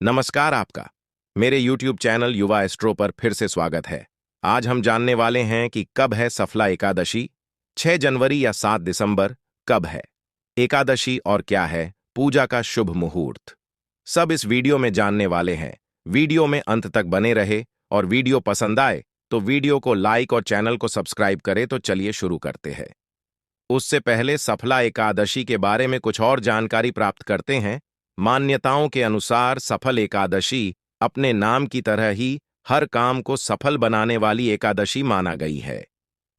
नमस्कार आपका मेरे YouTube चैनल युवा एस्ट्रो पर फिर से स्वागत है। आज हम जानने वाले हैं कि कब है सफला एकादशी। 6 जनवरी या 7 दिसंबर कब है एकादशी और क्या है पूजा का शुभ मुहूर्त, सब इस वीडियो में जानने वाले हैं। वीडियो में अंत तक बने रहे और वीडियो पसंद आए तो वीडियो को लाइक और चैनल को सब्सक्राइब करें। तो चलिए शुरू करते हैं। उससे पहले सफला एकादशी के बारे में कुछ और जानकारी प्राप्त करते हैं। मान्यताओं के अनुसार सफल एकादशी अपने नाम की तरह ही हर काम को सफल बनाने वाली एकादशी माना गई है।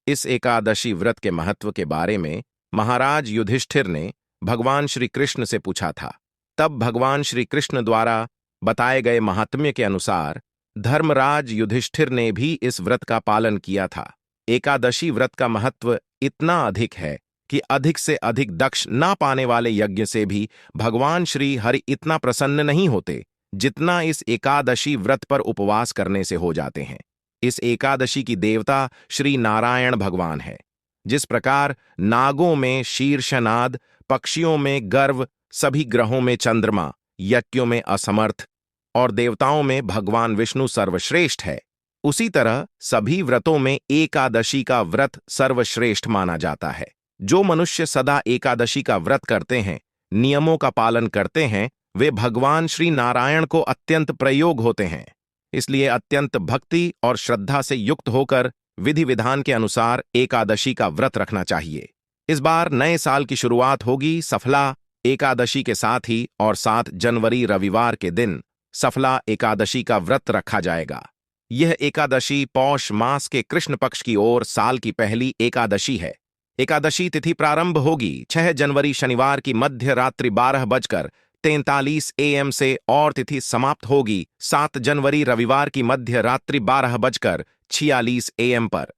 इस एकादशी व्रत के महत्व के बारे में महाराज युधिष्ठिर ने भगवान श्री कृष्ण से पूछा था। तब भगवान श्री कृष्ण द्वारा बताए गए महात्म्य के अनुसार धर्मराज युधिष्ठिर ने भी इस व्रत का पालन किया था। एकादशी व्रत का महत्व इतना अधिक है कि अधिक से अधिक दक्ष ना पाने वाले यज्ञ से भी भगवान श्री हरि इतना प्रसन्न नहीं होते जितना इस एकादशी व्रत पर उपवास करने से हो जाते हैं। इस एकादशी की देवता श्री नारायण भगवान है। जिस प्रकार नागों में शीर्षनाद, पक्षियों में गर्व, सभी ग्रहों में चंद्रमा, यज्ञों में असमर्थ और देवताओं में भगवान विष्णु सर्वश्रेष्ठ है, उसी तरह सभी व्रतों में एकादशी का व्रत सर्वश्रेष्ठ माना जाता है। जो मनुष्य सदा एकादशी का व्रत करते हैं, नियमों का पालन करते हैं, वे भगवान श्री नारायण को अत्यंत प्रयोग होते हैं। इसलिए अत्यंत भक्ति और श्रद्धा से युक्त होकर विधि विधान के अनुसार एकादशी का व्रत रखना चाहिए। इस बार नए साल की शुरुआत होगी सफला एकादशी के साथ ही और 7 जनवरी रविवार के दिन सफला एकादशी का व्रत रखा जाएगा। यह एकादशी पौष मास के कृष्ण पक्ष की ओर साल की पहली एकादशी है। एकादशी तिथि प्रारंभ होगी 6 जनवरी शनिवार की मध्य रात्रि 12:43 AM से और तिथि समाप्त होगी 7 जनवरी रविवार की मध्य रात्रि 12:46 AM पर।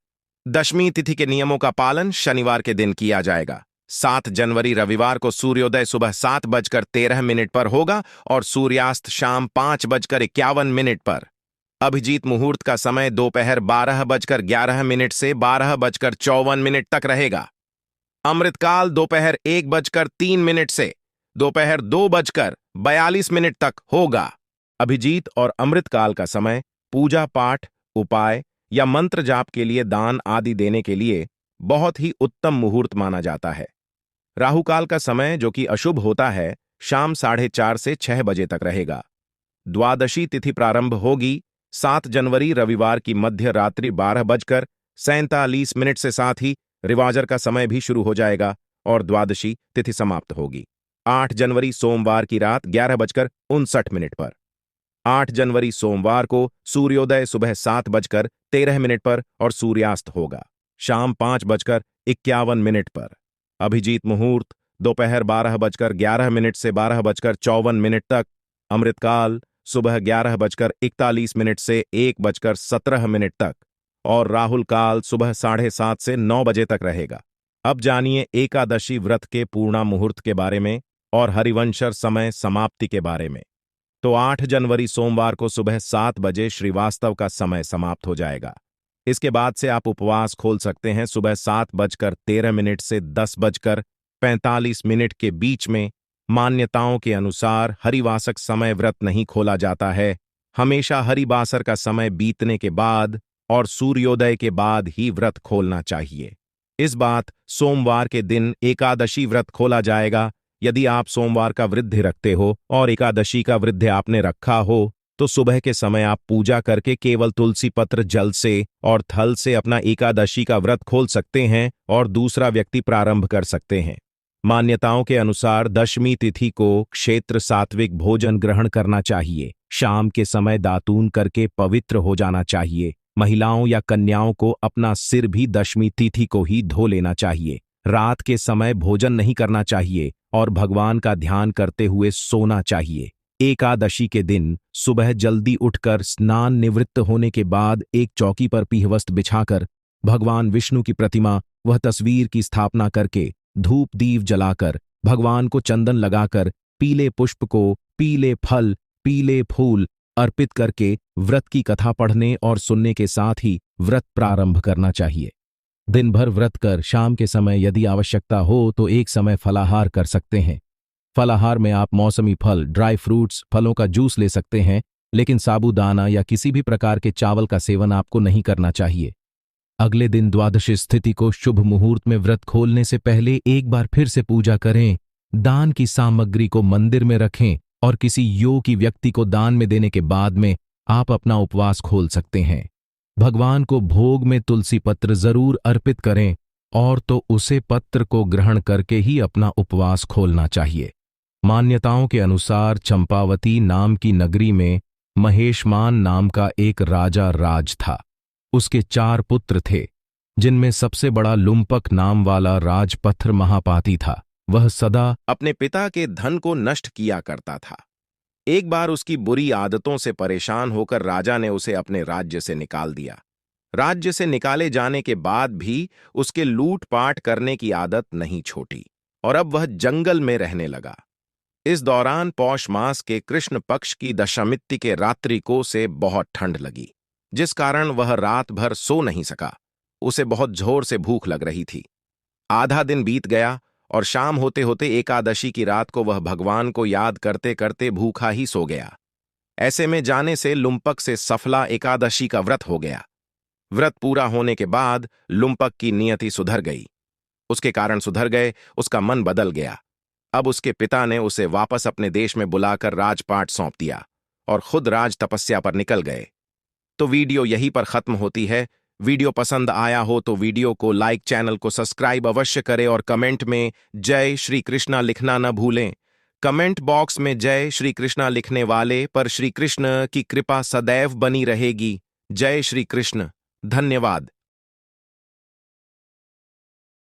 दशमी तिथि के नियमों का पालन शनिवार के दिन किया जाएगा। 7 जनवरी रविवार को सूर्योदय सुबह 7:13 पर होगा और सूर्यास्त शाम 5:51 पर। अभिजीत मुहूर्त का समय दोपहर 12:11 से 12:54 तक रहेगा। अमृतकाल दोपहर 1:03 से दोपहर 2:42 तक होगा। अभिजीत और अमृतकाल का समय पूजा पाठ, उपाय या मंत्र जाप के लिए, दान आदि देने के लिए बहुत ही उत्तम मुहूर्त माना जाता है। राहुकाल का समय जो कि अशुभ होता है, शाम 4:30 से 6 बजे तक रहेगा। द्वादशी तिथि प्रारंभ होगी 7 जनवरी रविवार की मध्य रात्रि 12:47 से, साथ ही रिवाजर का समय भी शुरू हो जाएगा और द्वादशी तिथि समाप्त होगी 8 जनवरी सोमवार की रात 11:59 पर। 8 जनवरी सोमवार को सूर्योदय सुबह 7:13 पर और सूर्यास्त होगा शाम 5:51 पर। अभिजीत मुहूर्त दोपहर 12:11 से 12:54 तक। अमृतकाल सुबह 11:41 से 1:17 तक और राहुल काल सुबह 7:30 से 9 बजे तक रहेगा। अब जानिए एकादशी व्रत के पूर्णा मुहूर्त के बारे में और हरिवंशर समय समाप्ति के बारे में। तो 8 जनवरी सोमवार को सुबह 7 बजे श्रीवास्तव का समय समाप्त हो जाएगा। इसके बाद से आप उपवास खोल सकते हैं सुबह 7:13 से 10:45 के बीच में। मान्यताओं के अनुसार हरिवासक समय व्रत नहीं खोला जाता है। हमेशा हरिवासर का समय बीतने के बाद और सूर्योदय के बाद ही व्रत खोलना चाहिए। इस बात सोमवार के दिन एकादशी व्रत खोला जाएगा। यदि आप सोमवार का वृद्धि रखते हो और एकादशी का वृद्धि आपने रखा हो तो सुबह के समय आप पूजा करके केवल तुलसी पत्र जल से और थल से अपना एकादशी का व्रत खोल सकते हैं और दूसरा व्यक्ति प्रारंभ कर सकते हैं। मान्यताओं के अनुसार दशमी तिथि को क्षेत्र सात्विक भोजन ग्रहण करना चाहिए। शाम के समय दातून करके पवित्र हो जाना चाहिए। महिलाओं या कन्याओं को अपना सिर भी दशमी तिथि को ही धो लेना चाहिए। रात के समय भोजन नहीं करना चाहिए और भगवान का ध्यान करते हुए सोना चाहिए। एकादशी के दिन सुबह जल्दी उठकर स्नान निवृत्त होने के बाद एक चौकी पर पीहवस्त्र बिछाकर भगवान विष्णु की प्रतिमा वह तस्वीर की स्थापना करके धूप दीप जलाकर भगवान को चंदन लगाकर पीले पुष्प को, पीले फल, पीले फूल अर्पित करके व्रत की कथा पढ़ने और सुनने के साथ ही व्रत प्रारंभ करना चाहिए। दिन भर व्रत कर शाम के समय यदि आवश्यकता हो तो एक समय फलाहार कर सकते हैं। फलाहार में आप मौसमी फल, ड्राई फ्रूट्स, फलों का जूस ले सकते हैं, लेकिन साबूदाना या किसी भी प्रकार के चावल का सेवन आपको नहीं करना चाहिए। अगले दिन द्वादशी स्थिति को शुभ मुहूर्त में व्रत खोलने से पहले एक बार फिर से पूजा करें, दान की सामग्री को मंदिर में रखें और किसी योगी व्यक्ति को दान में देने के बाद में आप अपना उपवास खोल सकते हैं। भगवान को भोग में तुलसी पत्र जरूर अर्पित करें और तो उसे पत्र को ग्रहण करके ही अपना उपवास खोलना चाहिए। मान्यताओं के अनुसार चंपावती नाम की नगरी में महेशमान नाम का एक राजा राज था। उसके 4 पुत्र थे, जिनमें सबसे बड़ा लुम्पक नाम वाला राजपत्र महापाती था। वह सदा अपने पिता के धन को नष्ट किया करता था। एक बार उसकी बुरी आदतों से परेशान होकर राजा ने उसे अपने राज्य से निकाल दिया। राज्य से निकाले जाने के बाद भी उसके लूटपाट करने की आदत नहीं छोड़ी और अब वह जंगल में रहने लगा। इस दौरान पौष मास के कृष्ण पक्ष की दशमिति के रात्रि को से बहुत ठंड लगी, जिस कारण वह रात भर सो नहीं सका। उसे बहुत जोर से भूख लग रही थी। आधा दिन बीत गया और शाम होते होते एकादशी की रात को वह भगवान को याद करते करते भूखा ही सो गया। ऐसे में जाने से लुम्पक से सफला एकादशी का व्रत हो गया। व्रत पूरा होने के बाद लुम्पक की नियति सुधर गई। उसके कारण सुधर गए, उसका मन बदल गया। अब उसके पिता ने उसे वापस अपने देश में बुलाकर राजपाट सौंप दिया और खुद राज तपस्या पर निकल गए। तो वीडियो यहीं पर खत्म होती है। वीडियो पसंद आया हो तो वीडियो को लाइक, चैनल को सब्सक्राइब अवश्य करें और कमेंट में जय श्री कृष्णा लिखना न भूलें। कमेंट बॉक्स में जय श्री कृष्णा लिखने वाले पर श्री कृष्ण की कृपा सदैव बनी रहेगी। जय श्री कृष्ण। धन्यवाद।